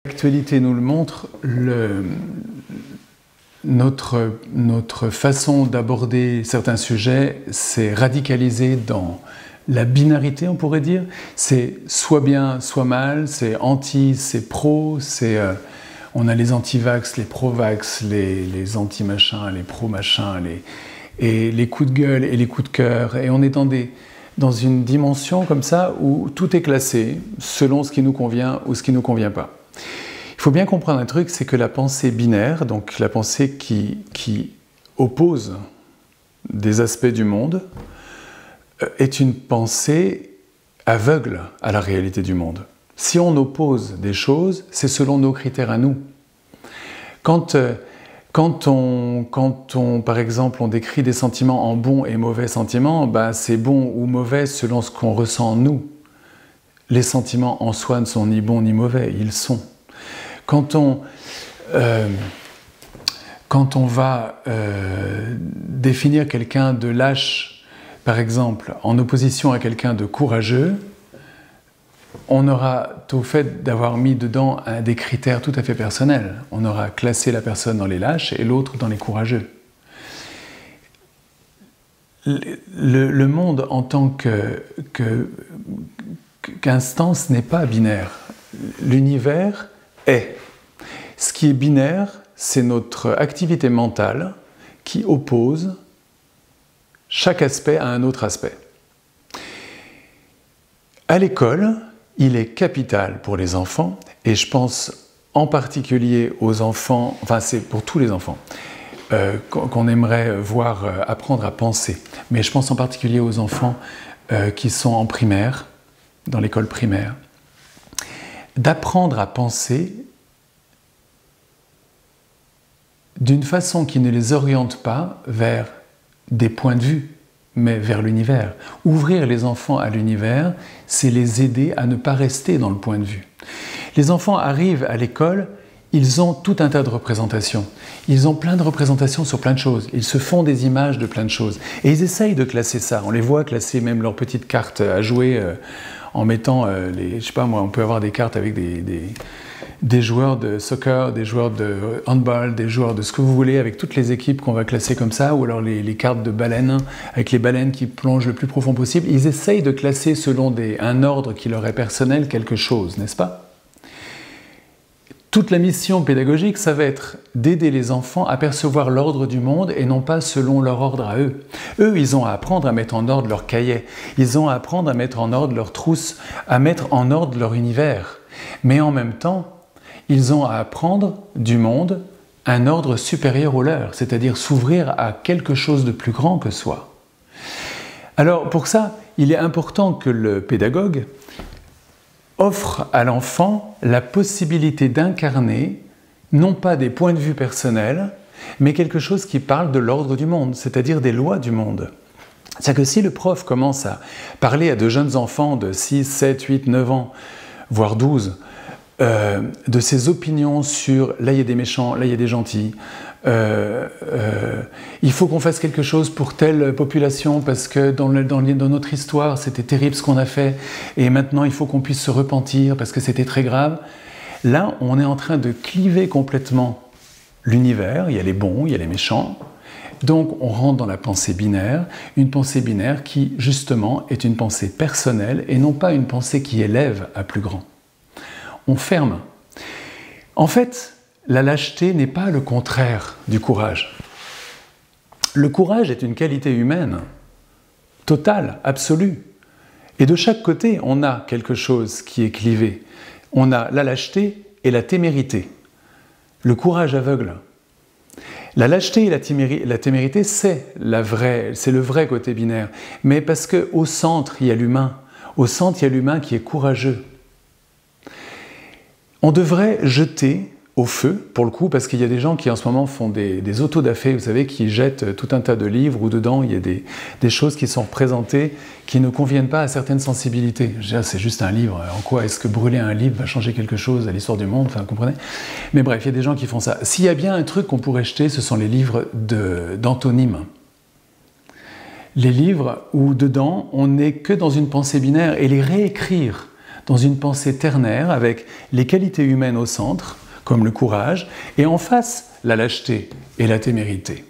L'actualité nous le montre, notre façon d'aborder certains sujets s'est radicalisée dans la binarité, on pourrait dire. C'est soit bien, soit mal, c'est anti, c'est pro, on a les anti-vax, les pro-vax, les anti-machins, les pro-machins, et les coups de gueule et les coups de cœur. Et on est dans une dimension comme ça où tout est classé selon ce qui nous convient ou ce qui ne nous convient pas. Il faut bien comprendre un truc, c'est que la pensée binaire, donc la pensée qui oppose des aspects du monde, est une pensée aveugle à la réalité du monde. Si on oppose des choses, c'est selon nos critères à nous. Quand par exemple, on décrit des sentiments en bons et mauvais sentiments, c'est bon ou mauvais selon ce qu'on ressent en nous. Les sentiments en soi ne sont ni bons ni mauvais, ils sont. Quand on va définir quelqu'un de lâche, par exemple, en opposition à quelqu'un de courageux, on aura au fait d'avoir mis dedans des critères tout à fait personnels. On aura classé la personne dans les lâches et l'autre dans les courageux. Le monde en tant qu'instance n'est pas binaire. L'univers est. Ce qui est binaire, c'est notre activité mentale qui oppose chaque aspect à un autre aspect. À l'école, il est capital pour les enfants, et je pense en particulier aux enfants, enfin c'est pour tous les enfants, qu'on aimerait voir apprendre à penser. Mais je pense en particulier aux enfants qui sont en primaire, dans l'école primaire, d'apprendre à penser d'une façon qui ne les oriente pas vers des points de vue, mais vers l'univers. Ouvrir les enfants à l'univers, c'est les aider à ne pas rester dans le point de vue. Les enfants arrivent à l'école, ils ont tout un tas de représentations. Ils ont plein de représentations sur plein de choses. Ils se font des images de plein de choses. Et ils essayent de classer ça. On les voit classer même leurs petites cartes à jouer en mettant, je sais pas moi, on peut avoir des cartes avec des joueurs de soccer, des joueurs de handball, des joueurs de ce que vous voulez, avec toutes les équipes qu'on va classer comme ça, ou alors les cartes de baleines, avec les baleines qui plongent le plus profond possible. Ils essayent de classer selon un ordre qui leur est personnel quelque chose, n'est-ce pas ? Toute la mission pédagogique, ça va être d'aider les enfants à percevoir l'ordre du monde et non pas selon leur ordre à eux. Eux, ils ont à apprendre à mettre en ordre leur cahier, ils ont à apprendre à mettre en ordre leur trousse, à mettre en ordre leur univers. Mais en même temps, ils ont à apprendre du monde un ordre supérieur au leur, c'est-à-dire s'ouvrir à quelque chose de plus grand que soi. Alors pour ça, il est important que le pédagogue offre à l'enfant la possibilité d'incarner non pas des points de vue personnels, mais quelque chose qui parle de l'ordre du monde, c'est-à-dire des lois du monde. C'est-à-dire que si le prof commence à parler à de jeunes enfants de 6, 7, 8, 9 ans, voire 12, de ses opinions sur « là il y a des méchants, là il y a des gentils », il faut qu'on fasse quelque chose pour telle population parce que dans notre histoire c'était terrible ce qu'on a fait et maintenant il faut qu'on puisse se repentir parce que c'était très grave. Là on est en train de cliver complètement l'univers, il y a les bons, il y a les méchants, donc on rentre dans la pensée binaire, une pensée binaire qui justement est une pensée personnelle et non pas une pensée qui élève à plus grand. On ferme. En fait, la lâcheté n'est pas le contraire du courage. Le courage est une qualité humaine, totale, absolue. Et de chaque côté, on a quelque chose qui est clivé. On a la lâcheté et la témérité. Le courage aveugle. La lâcheté et la témérité, c'est le vrai côté binaire. Mais parce qu'au centre, il y a l'humain. Au centre, il y a l'humain qui est courageux. On devrait jeter au feu, pour le coup, parce qu'il y a des gens qui en ce moment font des autodafés, vous savez, qui jettent tout un tas de livres où dedans il y a des choses qui sont représentées qui ne conviennent pas à certaines sensibilités. Je veux dire, c'est juste un livre, en quoi est-ce que brûler un livre va changer quelque chose à l'histoire du monde, enfin, vous comprenez ? Mais bref, il y a des gens qui font ça. S'il y a bien un truc qu'on pourrait jeter, ce sont les livres d'antonymes. Les livres où dedans, on n'est que dans une pensée binaire, et les réécrire dans une pensée ternaire avec les qualités humaines au centre, comme le courage, et en face, la lâcheté et la témérité.